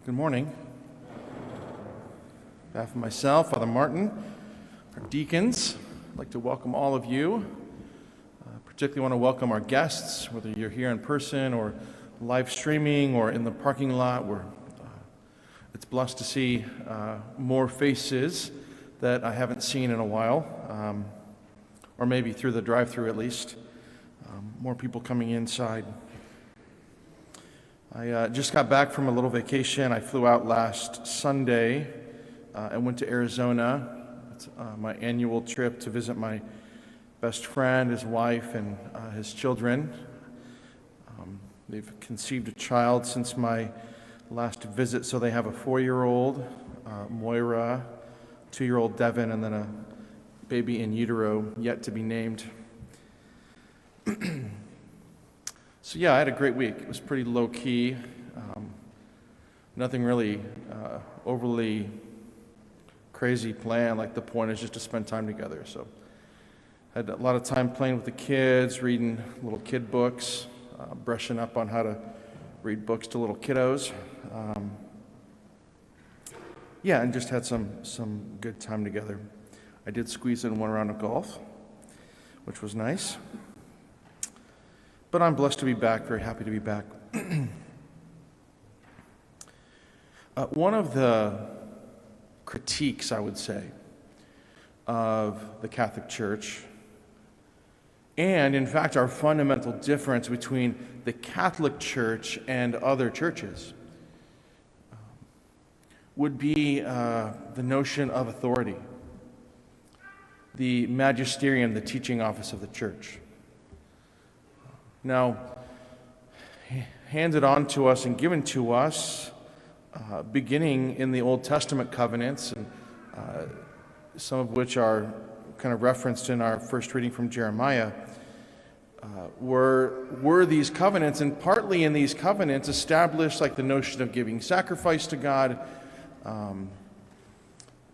Good morning. On behalf of myself, Father Martin, our deacons, I'd like to welcome all of you. Particularly want to welcome our guests, whether you're here in person or live streaming or in the parking lot. It's blessed to see more faces that I haven't seen in a while, or maybe through the drive-thru at least. More people coming inside. I just got back from a little vacation. I flew out last Sunday and went to Arizona. It's my annual trip to visit my best friend, his wife, and his children. They've conceived a child since my last visit, so they have a 4-year-old, Moira, 2-year-old Devin, and then a baby in utero yet to be named. So yeah, I had a great week. It was pretty low-key. Nothing really overly crazy planned. Like, the point is just to spend time together. So had a lot of time playing with the kids, reading little kid books, brushing up on how to read books to little kiddos. Yeah, and just had some good time together. I did squeeze in one round of golf, which was nice. But I'm blessed to be back, very happy to be back. One of the critiques, I would say, of the Catholic Church, and in fact our fundamental difference between the Catholic Church and other churches, would be the notion of authority, the magisterium, the teaching office of the Church. Now, handed on to us and given to us, beginning in the Old Testament covenants, and some of which are kind of referenced in our first reading from Jeremiah, were these covenants, and partly in these covenants established like the notion of giving sacrifice to God,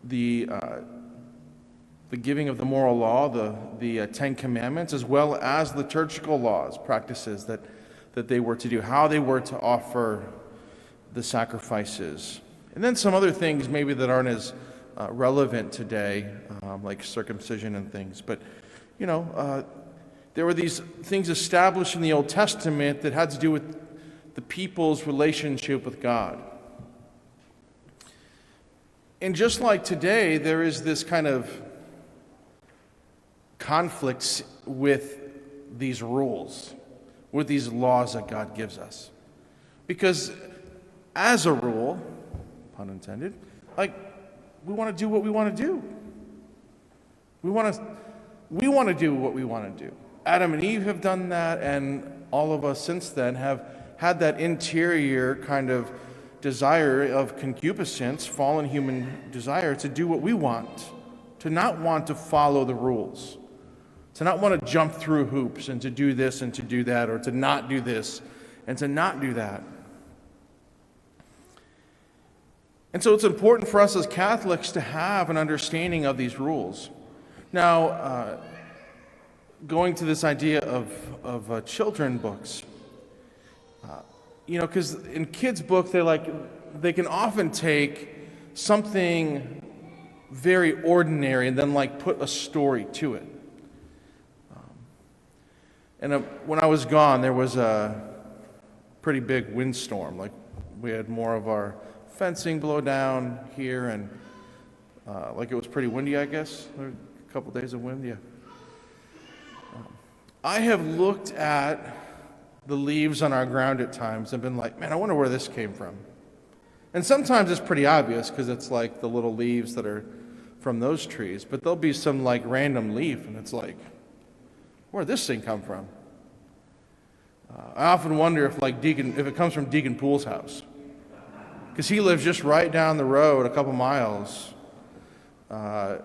the giving of the moral law, the Ten Commandments, as well as the liturgical laws, practices that they were to do, how they were to offer the sacrifices. And then some other things maybe that aren't as relevant today, like circumcision and things. But, there were these things established in the Old Testament that had to do with the people's relationship with God. And just like today, there is this kind of conflicts with these rules, with these laws that God gives us. Because as a rule, pun intended, like, we want to do what we want to do. We want to do what we want to do. Adam and Eve have done that, and all of us since then have had that interior kind of desire of concupiscence, fallen human desire to do what we want, to not want to follow the rules, to not want to jump through hoops and to do this and to do that, or to not do this and to not do that. And so it's important for us as Catholics to have an understanding of these rules. Now, going to this idea of children books, because in kids' books, they can often take something very ordinary and then put a story to it. And when I was gone, there was a pretty big windstorm. We had more of our fencing blow down here, and it was pretty windy, I guess. There were a couple days of wind, yeah. I have looked at the leaves on our ground at times and been like, man, I wonder where this came from. And sometimes it's pretty obvious because it's like the little leaves that are from those trees, but there'll be some random leaf, and it's like, where'd this thing come from? I often wonder if it comes from Deacon Poole's house, because he lives just right down the road, a couple miles. To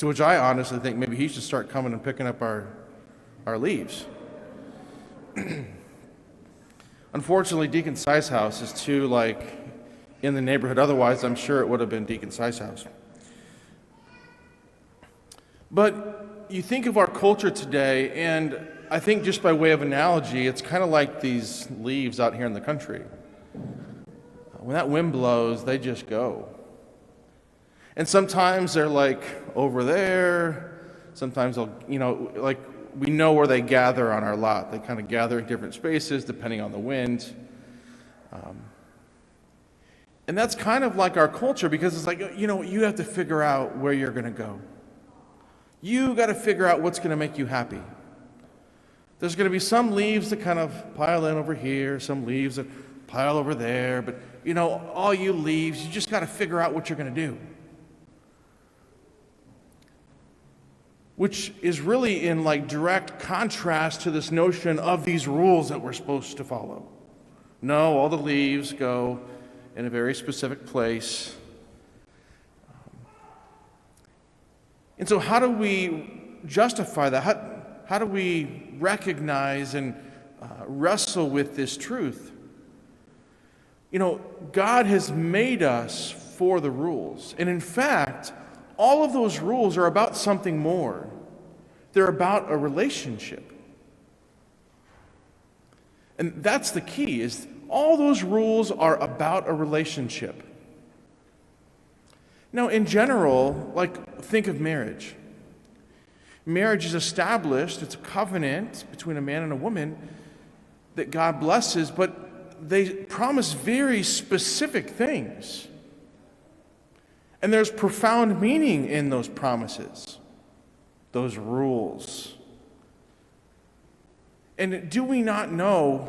which I honestly think maybe he should start coming and picking up our leaves. Unfortunately, Deacon Si's house is too in the neighborhood. Otherwise, I'm sure it would have been Deacon Si's house. But you think of our culture today, and I think just by way of analogy, it's kind of like these leaves out here in the country. when that wind blows, they just go. And sometimes they're like over there. Sometimes they'll, like we know where they gather on our lot. They kind of gather in different spaces depending on the wind. And that's kind of like our culture, because it's like, you have to figure out where you're going to go. You got to figure out what's going to make you happy. There's going to be some leaves that kind of pile in over here, some leaves that pile over there, but all you leaves, you just got to figure out what you're going to do. Which is really in like direct contrast to this notion of these rules that we're supposed to follow. No, all the leaves go in a very specific place. And so how do we justify that? How do we recognize and wrestle with this truth? God has made us for the rules. And in fact, all of those rules are about something more. They're about a relationship. And that's the key, is all those rules are about a relationship. Now, in general, think of marriage. Marriage is established, it's a covenant between a man and a woman that God blesses, but they promise very specific things. And there's profound meaning in those promises, those rules. And do we not know,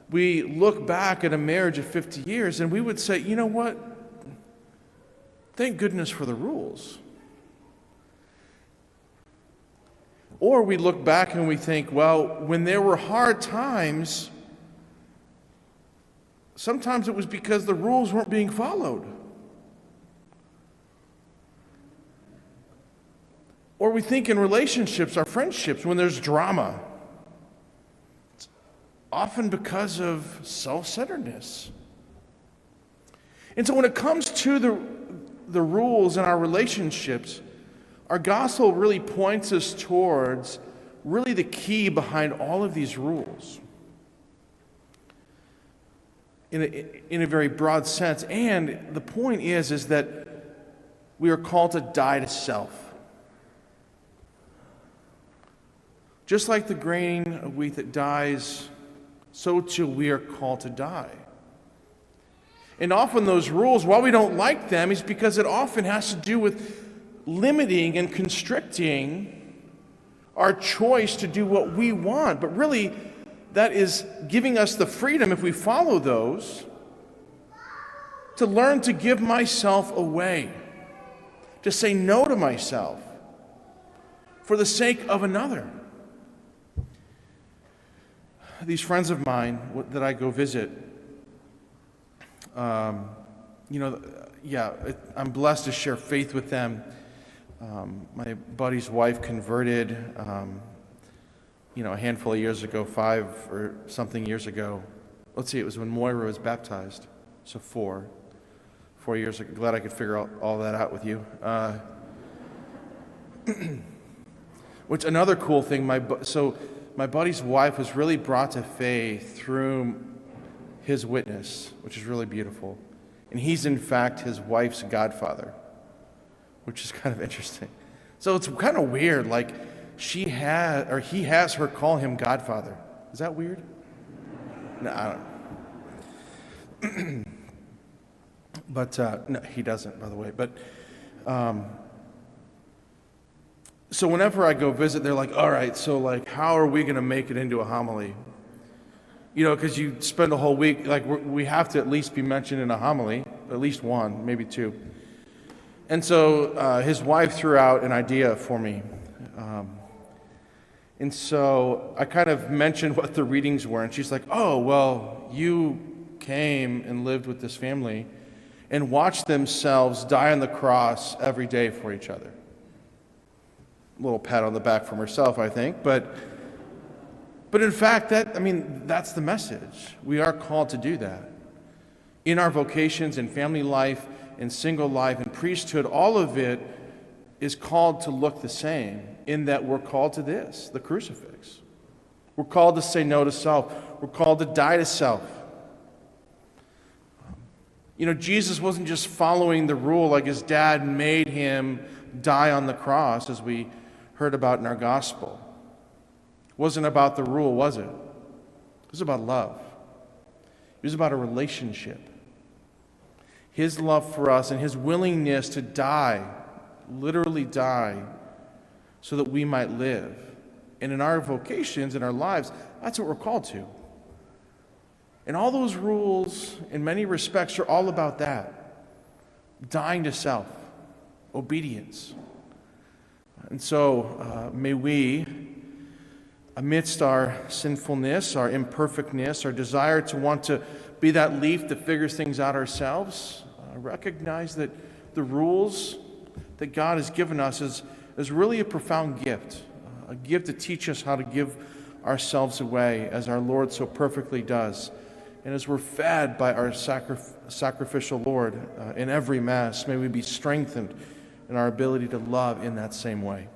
we look back at a marriage of 50 years and we would say, you know what? Thank goodness for the rules. Or we look back and we think, well, when there were hard times, sometimes it was because the rules weren't being followed. Or we think in relationships, our friendships, when there's drama, it's often because of self-centeredness. And so when it comes to the rules in our relationships, our gospel really points us towards really the key behind all of these rules in a very broad sense. And the point is that we are called to die to self. Just like the grain of wheat that dies, so too we are called to die. And often those rules, while we don't like them, is because it often has to do with limiting and constricting our choice to do what we want. But really, that is giving us the freedom, if we follow those, to learn to give myself away, to say no to myself for the sake of another. These friends of mine that I go visit, I'm blessed to share faith with them. My buddy's wife converted, a handful of years ago, 5 or something years ago. Let's see, it was when Moira was baptized, so 4 years ago. Glad I could figure all that out with you. Which another cool thing, my buddy's wife was really brought to faith through his witness, which is really beautiful. And he's in fact his wife's godfather, which is kind of interesting. So it's kind of weird, like he has her call him godfather. Is that weird? No, I don't. But no, he doesn't, by the way. But so whenever I go visit, they're like, all right, so how are we going to make it into a homily? Because you spend a whole week, we have to at least be mentioned in a homily, at least one, maybe 2. And so his wife threw out an idea for me. And so I kind of mentioned what the readings were, and she's like, oh, well, you came and lived with this family and watched themselves die on the cross every day for each other. A little pat on the back from herself, I think, but in fact, that's the message. We are called to do that. In our vocations, in family life, in single life, in priesthood, all of it is called to look the same, in that we're called to this, the crucifix. We're called to say no to self. We're called to die to self. Jesus wasn't just following the rule like his dad made him die on the cross, as we heard about in our gospel. It wasn't about the rule, was it? It was about love. It was about a relationship. His love for us and his willingness to die, literally die, so that we might live. And in our vocations, in our lives, that's what we're called to. And all those rules, in many respects, are all about that. Dying to self, obedience. And so may we, amidst our sinfulness, our imperfectness, our desire to want to be that leaf that figures things out ourselves, recognize that the rules that God has given us is really a profound gift, a gift to teach us how to give ourselves away as our Lord so perfectly does. And as we're fed by our sacrificial Lord in every Mass, may we be strengthened in our ability to love in that same way.